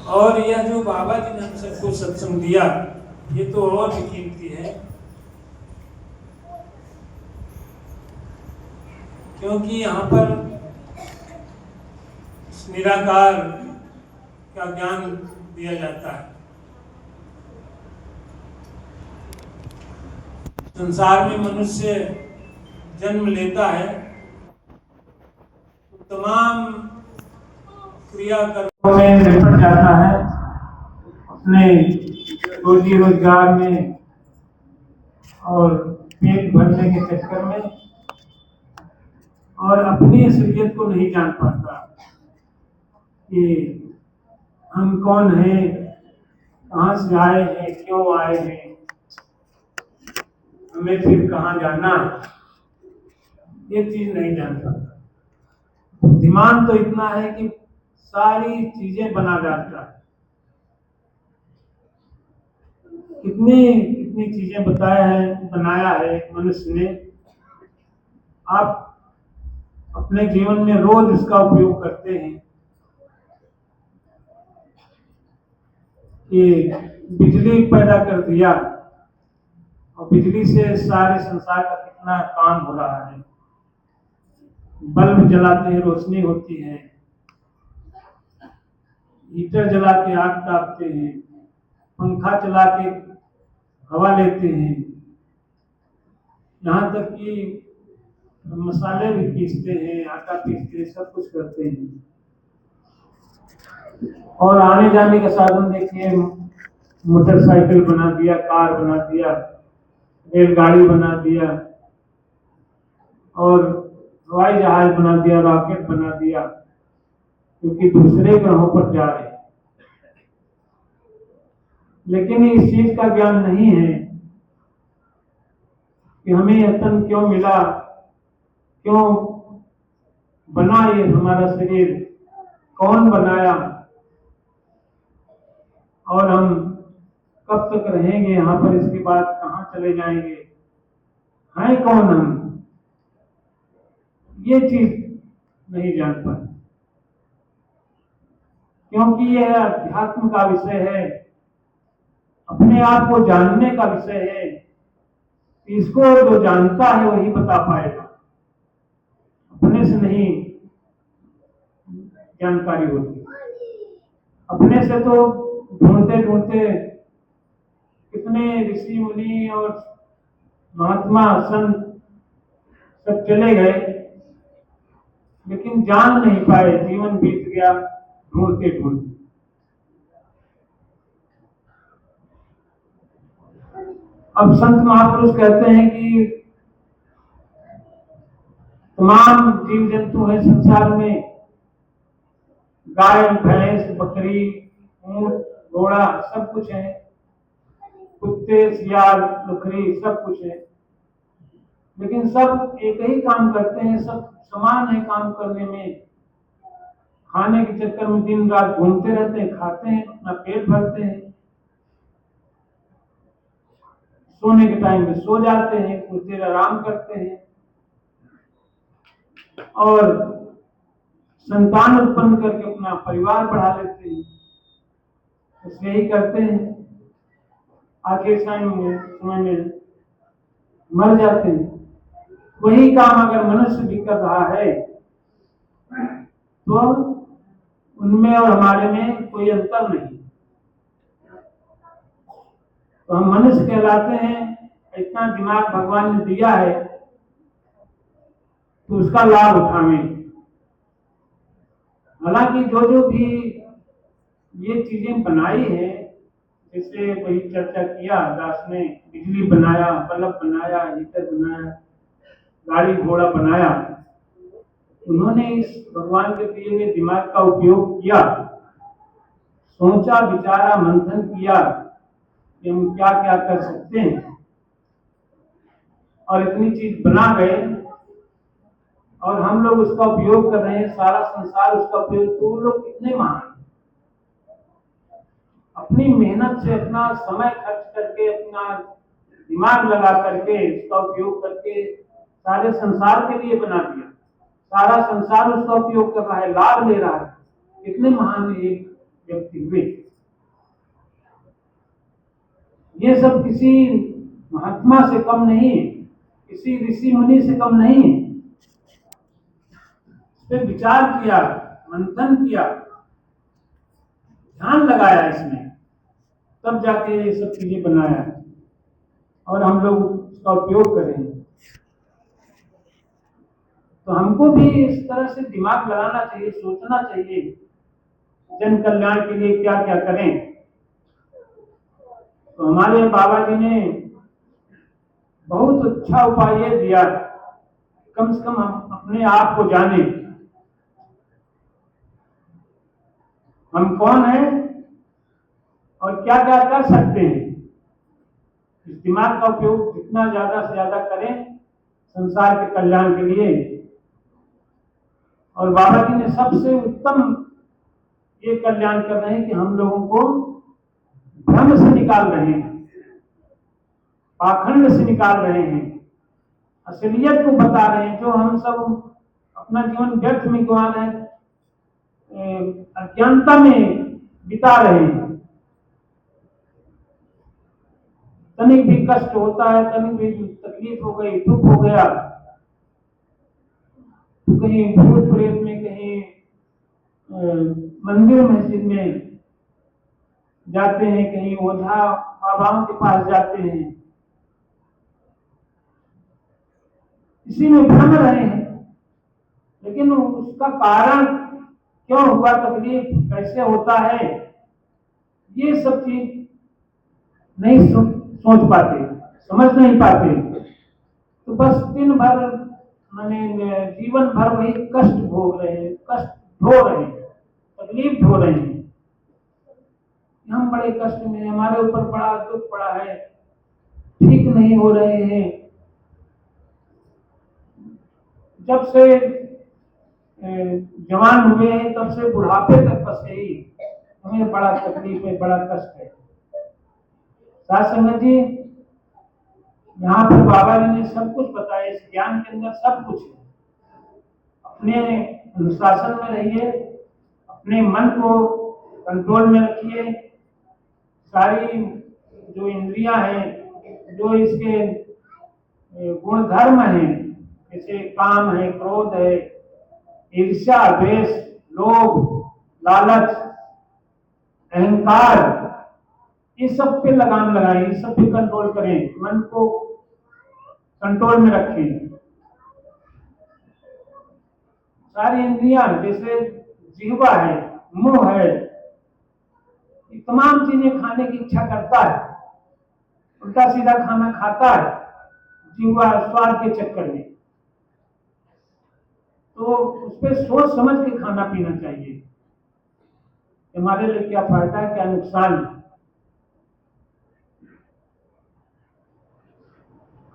और यह जो बाबा जी ने हम सबको सत्संग दिया, ये तो और भी कीमती है, क्योंकि यहाँ पर निराकार का ज्ञान दिया जाता है। संसार में मनुष्य जन्म लेता है तो तमाम क्रियाकर्मों में निपट जाता है, अपने रोजी रोजगार में और पेट भरने के चक्कर में, और अपनी असलियत को नहीं जान पाता कि हम कौन हैं, कहाँ से आए हैं, क्यों आए हैं, हमें फिर कहाँ जाना, ये चीज नहीं जान पाता। बुद्धिमान तो इतना है कि सारी चीजें बना डालता है। कितनी कितनी चीजें बनाया है मनुष्य ने। आप अपने जीवन में रोज उसका उपयोग करते हैं कि बिजली पैदा कर दिया, और बिजली से सारे संसार का कितना काम हो रहा है। बल्ब जलाते हैं, रोशनी होती है, हीटर जला के आग तापते हैं, पंखा चला के हवा लेते हैं, यहाँ तक कि मसाले भी पीसते हैं, आटा पीसते हैं, सब कुछ करते हैं। और आने जाने का साधन देखिए, मोटरसाइकिल बना दिया, कार बना दिया, रेलगाड़ी बना दिया, और हवाई जहाज बना दिया, रॉकेट बना दिया, क्योंकि दूसरे ग्रहों पर जा रहे हैं। लेकिन इस चीज का ज्ञान नहीं है कि हमें यह तन क्यों मिला, क्यों बना ये हमारा शरीर, कौन बनाया, और हम कब तक रहेंगे यहाँ पर, इसके बाद कहाँ चले जाएंगे, हैं कौन हम, ये चीज नहीं जान पाते। क्योंकि यह अध्यात्म का विषय है, अपने आप को जानने का विषय है। इसको जो जानता है वही बता पाएगा, अपने से नहीं जानकारी होती। अपने से तो ढूंढते ढूंढते कितने ऋषि मुनि और महात्मा संत सब चले गए, लेकिन जान नहीं पाए, जीवन बीत गया ढूंढते ढूंढते। अब संत महापुरुष कहते हैं कि तमाम जीव जंतु है संसार में, गाय, भैंस, बकरी, ऊंट, घोड़ा, सब कुछ है, कुत्ते, सियार, लुखरी, सब कुछ है, लेकिन सब एक ही काम करते हैं, सब समान है काम करने में। खाने के चक्कर में दिन रात घूमते रहते हैं, खाते हैं, अपना पेट भरते हैं, सोने के टाइम में सो जाते हैं, कुछ देर आराम करते हैं, और संतान उत्पन्न करके अपना परिवार बढ़ा लेते हैं। बस यही करते हैं, आखिर समय में मर जाते हैं। वही काम अगर मनुष्य भी कर रहा है तो उनमें और हमारे में कोई अंतर नहीं। तो हम मनुष्य कहलाते हैं। इतना दिमाग भगवान ने दिया है तो उसका लाभ उठावें। हालांकि जो जो भी ये चीजें बनाई है, जैसे वही चर्चा किया दास ने, बिजली बनाया, बल्ब बनाया, हीटर बनाया, गाड़ी घोड़ा बनाया, उन्होंने इस भगवान के दिए हुए दिमाग का उपयोग किया, सोचा, विचारा, मंथन किया कि हम क्या क्या कर सकते हैं, और इतनी चीज बना गए, और हम लोग उसका उपयोग कर रहे हैं, सारा संसार उसका उपयोग। तो वो लोग कितने महान, अपनी मेहनत से अपना समय खर्च करके, अपना दिमाग लगा करके, इसका उपयोग करके सारे संसार के लिए बना दिया, सारा संसार उसका उपयोग कर रहा है, लाभ ले रहा है। कितने महान है व्यक्ति हुए। ये सब किसी महात्मा से कम नहीं है, किसी ऋषि मुनि से कम नहीं है। इस पे विचार किया, मंथन किया, ध्यान लगाया इसमें, तब जाके ये सब चीजें बनाया और हम लोग उसका उपयोग करें। तो हमको भी इस तरह से दिमाग लगाना चाहिए, सोचना चाहिए जन कल्याण के लिए क्या क्या करें। तो हमारे बाबा जी ने बहुत अच्छा उपाय ये दिया, कम से कम हम अपने आप को जाने, हम कौन हैं और क्या क्या कर सकते हैं। इस दिमाग का उपयोग जितना ज्यादा से ज्यादा करें संसार के कल्याण के लिए। और बाबा जी ने सबसे उत्तम ये कल्याण कर रहे हैं कि हम लोगों को भ्रम से निकाल रहे हैं, पाखंड से निकाल रहे हैं, असलियत को बता रहे हैं। जो हम सब अपना जीवन व्यर्थ में गंवा रहे हैं, अज्ञानता में बिता रहे हैं। तनिक भी कष्ट होता है, तनिक भी तकलीफ हो गई, दुख हो गया, तो कहीं भूत प्रेत में, कहीं मंदिर मस्जिद में जाते हैं, कहीं ओझा बाबाओं के पास जाते हैं, इसी में भ्रम रहे हैं। लेकिन उसका कारण क्यों हुआ, तकलीफ कैसे होता है, ये सब चीज नहीं सोच पाते, समझ नहीं पाते। तो बस दिन भर माने जीवन भर वही कष्ट भोग रहे हैं, कष्ट ढो रहे हैं, तकलीफ ढो रहे हैं। हम बड़े कष्ट में, हमारे ऊपर बड़ा दुख पड़ा है, ठीक नहीं हो रहे हैं। जब से जवान हुए हैं तब से बुढ़ापे तक बस यही हमें बड़ा तकलीफ है, बड़ा कष्ट है। साथ संगत जी, यहाँ पर बाबा जी ने सब कुछ बताया, इस ज्ञान के अंदर सब कुछ है। अपने अनुशासन में रहिए, अपने मन को कंट्रोल में रखिए। सारी जो इंद्रियां हैं, जो इसके गुण धर्म हैं, जैसे काम है, क्रोध है, ईर्ष्या, द्वेष, लोभ, लालच, अहंकार, इस सब पे लगाम लगाएं, इस सब पे कंट्रोल करें, मन को कंट्रोल में रखें। सारी इंद्रियां, जैसे जिह्वा है, मुंह है, ये तमाम चीजें खाने की इच्छा करता है, उल्टा सीधा खाना खाता है जिह्वा स्वाद के चक्कर में। तो उस पर सोच समझ के खाना पीना चाहिए, हमारे लिए क्या फायदा है, क्या नुकसान है।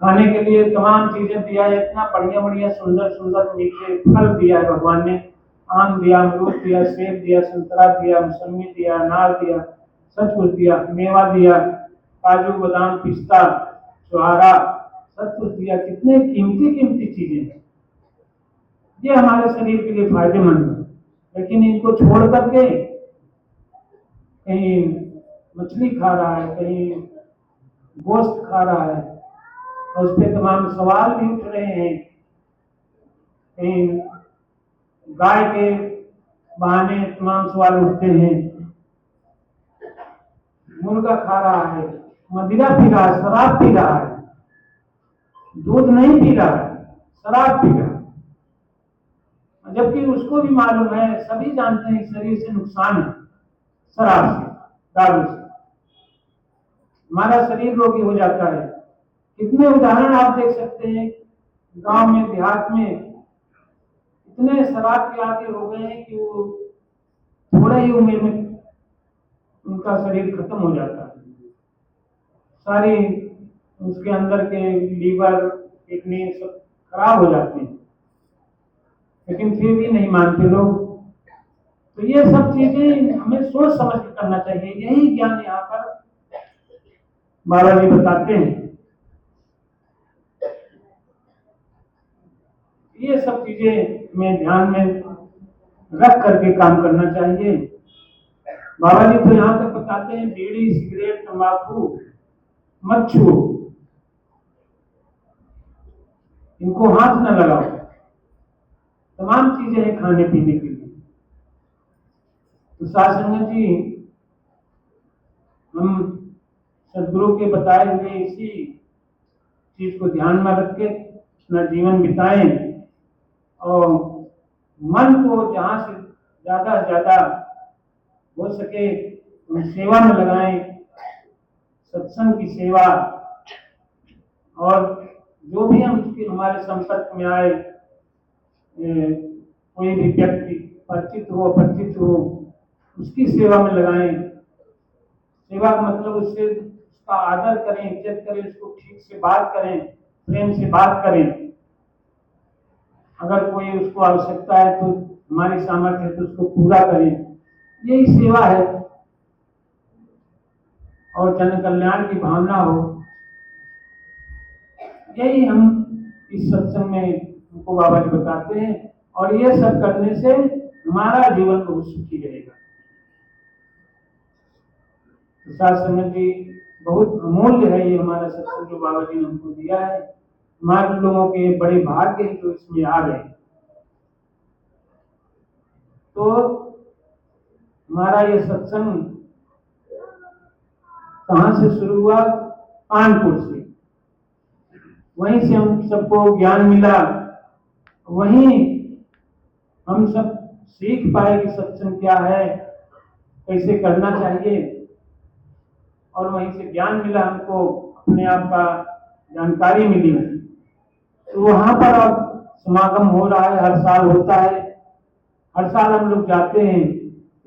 खाने के लिए तमाम चीजें दिया है, इतना बढ़िया बढ़िया सुंदर सुंदर मीठे फल दिया है भगवान ने। आम दिया, अमरूद दिया, सेब दिया, संतरा दिया, मौसमी दिया, अनार दिया, सब कुछ दिया, मेवा दिया, काजू बादाम पिस्ता छुहारा, सब कुछ दिया। कितने कीमती कीमती चीजें हैं, ये हमारे शरीर के लिए फायदेमंद है। लेकिन इनको छोड़ करके कहीं मछली खा रहा है, कहीं गोश्त खा रहा है, और उस पर तमाम सवाल भी उठ रहे हैं। कहीं गाय के बहाने तमाम सवाल उठते हैं, मुर्गा खा रहा है, मदिरा पी रहा है, शराब पी रहा है, दूध नहीं पी रहा है, शराब पी रहा है, जबकि उसको भी मालूम है, सभी जानते हैं शरीर से नुकसान है शराब से, दारू से, हमारा शरीर रोगी हो जाता है। कितने उदाहरण आप देख सकते हैं, गांव में, देहात में इतने शराब के आदि हो गए हैं कि वो थोड़े ही उम्र में उनका शरीर खत्म हो जाता है। सारी उसके अंदर के लीवर, किडनी सब खराब हो जाते हैं, लेकिन फिर भी नहीं मानते लोग। तो ये सब चीजें हमें सोच समझ कर करना चाहिए, यही ज्ञान यहाँ पर बाबा जी बताते हैं। ये सब चीजें हमें ध्यान में रख करके काम करना चाहिए। बाबा जी तो यहाँ तक बताते हैं बीड़ी सिगरेट तंबाकू मत छुओ, इनको हाथ न लगाओ। तमाम चीजें हैं खाने पीने के लिए। तो साथ संगत जी, हम सदगुरु के बताए हुए इसी चीज को ध्यान में रख के अपना जीवन बिताएं और मन को जहां से ज्यादा हो सके हम सेवा में लगाएं, सत्संग की सेवा। और जो भी हम हमारे संपर्क में आए, कोई भी व्यक्ति परिचित हो अपरिचित हो, उसकी सेवा में लगाएं। सेवा का मतलब उससे उसका आदर करें, इज्जत करें, उसको ठीक से बात करें, प्रेम से बात करें। अगर कोई उसको आवश्यकता है तो हमारी सामर्थ्य है तो उसको पूरा करें, यही सेवा है। और जन कल्याण की भावना हो, यही हम इस सत्संग में हमको बाबा जी बताते हैं। और ये सब करने से हमारा जीवन बहुत सुखी रहेगा। तो साथ संगत जी, बहुत अमूल्य है ये हमारा सत्संग जो बाबा जी ने हमको दिया है। हमारे लोगों के बड़े भाग्य हैं जो इसमें आ गए। तो हमारा ये सत्संग कहाँ से शुरू हुआ? कानपुर से। वहीं से हम सबको ज्ञान मिला, वहीं हम सब सीख पाए कि सत्संग क्या है, कैसे करना चाहिए। और वहीं से ज्ञान मिला, हमको अपने आप का जानकारी मिली। तो वहां पर अब समागम हो रहा है, हर साल होता है, हर साल हम लोग जाते हैं,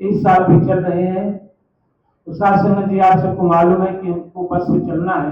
इस साल भी चल रहे हैं। तो साथ संगत जी, आप सबको मालूम है कि हमको बस से चलना है।